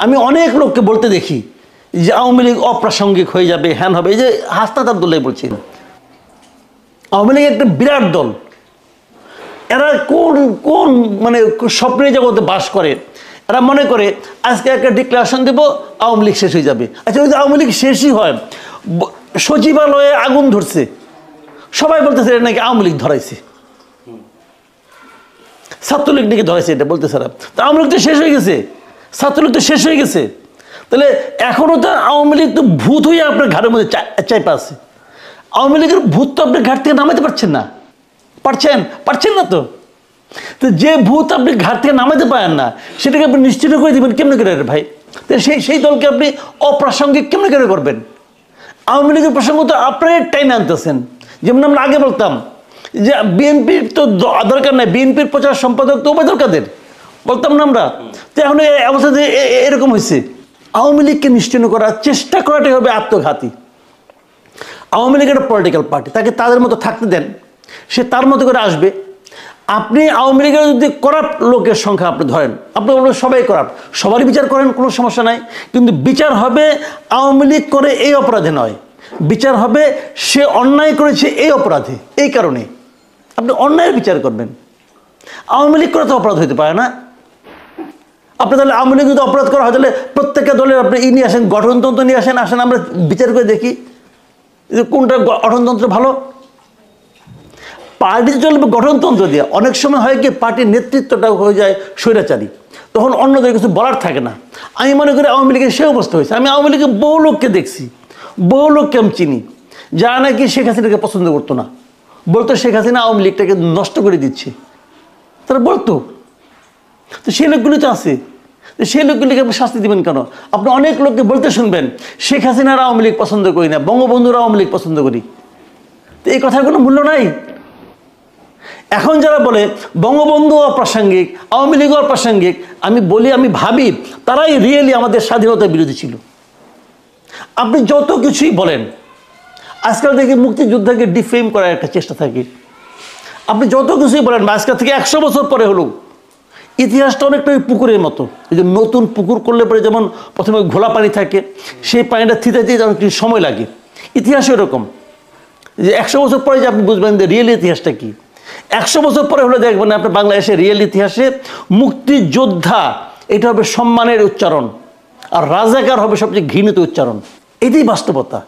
আমি অনেক লোককে বলতে দেখি যে আওয়ামী লীগ অপ্রাসঙ্গিক হয়ে যাবে, হ্যান হবে। এই যে হাসনাত আব্দুল্লাহ বলছেন, আওয়ামী লীগ একটা বিরাট দল, এরা কোন কোন মানে স্বপ্নের জগতে বাস করে। এরা মনে করে আজকে একটা ডিক্লারেশন দেব, আওয়ামী লীগ শেষ হয়ে যাবে। আচ্ছা, ওই যে আওয়ামী লীগ শেষই হয়, সচিবালয়ে আগুন ধরছে, সবাই বলতেছে এটা নাকি আওয়ামী লীগ ধরাইছে, ছাত্রলীগ নাকি ধরাইছে, এটা বলতেছে। তা আওয়ামী লীগ তো শেষ হয়ে গেছে, ছাত্রলীগ তো শেষ হয়ে গেছে। তাহলে এখনও তো আওয়ামী লীগ তো ভূত হয়ে আপনার ঘাড়ের মধ্যে চাইপা আছে। আওয়ামী লীগের ভূত তো আপনি ঘাট থেকে নামাইতে পারছেন না, পারছেন না তো। তো যে ভূত আপনি ঘাট থেকে নামাইতে পারেন না, সেটাকে আপনি নিশ্চিত করে দেবেন কেমনে করে ভাই? তো সেই দলকে আপনি অপ্রাসঙ্গিক কেমনে করে করবেন? আওয়ামী লীগের প্রসঙ্গ তো আপনারাই টাইনে আনতেছেন। যেমন আমরা আগে বলতাম যে বিএনপির তো দরকার নাই, বিএনপির প্রচার সম্পাদক তো ওবায়দুল কাদের বলতাম না আমরা। তো এখন এই অবস্থাতে এরকম হয়েছে। আওয়ামী লীগকে নিশ্চিহ্ন করার চেষ্টা করাটাই হবে আত্মঘাতী। আওয়ামী লীগ একটা পলিটিক্যাল পার্টি, তাকে তাদের মতো থাকতে দেন, সে তার মতো করে আসবে। আপনি আওয়ামী লীগের যদি করাপ্ট লোকের সংখ্যা আপনি ধরেন, আপনি সবাই করাপ্ট, সবারই বিচার করেন, কোনো সমস্যা নাই। কিন্তু বিচার হবে আওয়ামী লীগ করে এই অপরাধে নয়, বিচার হবে সে অন্যায় করেছে এই অপরাধে। এই কারণে আপনি অন্যায়ের বিচার করবেন। আওয়ামী লীগ করে তো অপরাধ হইতে পারে না। আপনি তাহলে আওয়ামী লীগ যদি অপরাধ করা হয়, তাহলে প্রত্যেকটা দলের আপনি নিয়ে আসেন, গঠনতন্ত্র নিয়ে আসেন, আমরা বিচার করে দেখি যে কোনটা গঠনতন্ত্র ভালো। পার্টি চলবে গঠনতন্ত্র দিয়ে। অনেক সময় হয় কি, পার্টির নেতৃত্বটা হয়ে যায় স্বৈরাচারী, তখন অন্যদের কিছু বলার থাকে না। আমি মনে করি আওয়ামী লীগের সে অবস্থা হয়েছে। আমি আওয়ামী লীগের বহু লোককে দেখছি, বহু লোককে আমি চিনি, যারা নাকি শেখ হাসিনাকে পছন্দ করতো না, বলতো শেখ হাসিনা আওয়ামী লীগটাকে নষ্ট করে দিচ্ছে, তারা বলতো। তো সেই লোকগুলি তো আছে, সেই লোকগুলিকে আপনি শাস্তি দেবেন কেন? আপনি অনেক লোককে বলতে শুনবেন শেখ হাসিনার আওয়ামী লীগ পছন্দ করি না, বঙ্গবন্ধুর আওয়ামী লীগ পছন্দ করি। তো এই কথার কোনো মূল্য নাই। এখন যারা বলে বঙ্গবন্ধু অপ্রাসঙ্গিক, আওয়ামী লীগ অপ্রাসঙ্গিক, আমি ভাবি তারাই রিয়েলি আমাদের স্বাধীনতার বিরোধী ছিল। আপনি যত কিছুই বলেন, আজকাল দেখি মুক্তিযোদ্ধাকে ডিফেম করার একটা চেষ্টা থাকে। আপনি যত কিছুই বলেন, আজকাল থেকে 100 বছর পরে হলো, ইতিহাসটা অনেকটা পুকুরের মতো। এই যে নতুন পুকুর করলে পরে যেমন প্রথমে ঘোলা পানি থাকে, সেই পানিটা থিতাইতে যেমন কিছু সময় লাগে, ইতিহাস এরকম যে 100 বছর পরে যে আপনি বুঝবেন যে রিয়েল ইতিহাসটা কি। 100 বছর পরে হলে দেখবেন আপনার বাংলাদেশের রিয়েল ইতিহাসে মুক্তিযোদ্ধা এটা হবে সম্মানের উচ্চারণ, আর রাজাকার হবে সবচেয়ে ঘৃণিত উচ্চারণ। এটাই বাস্তবতা।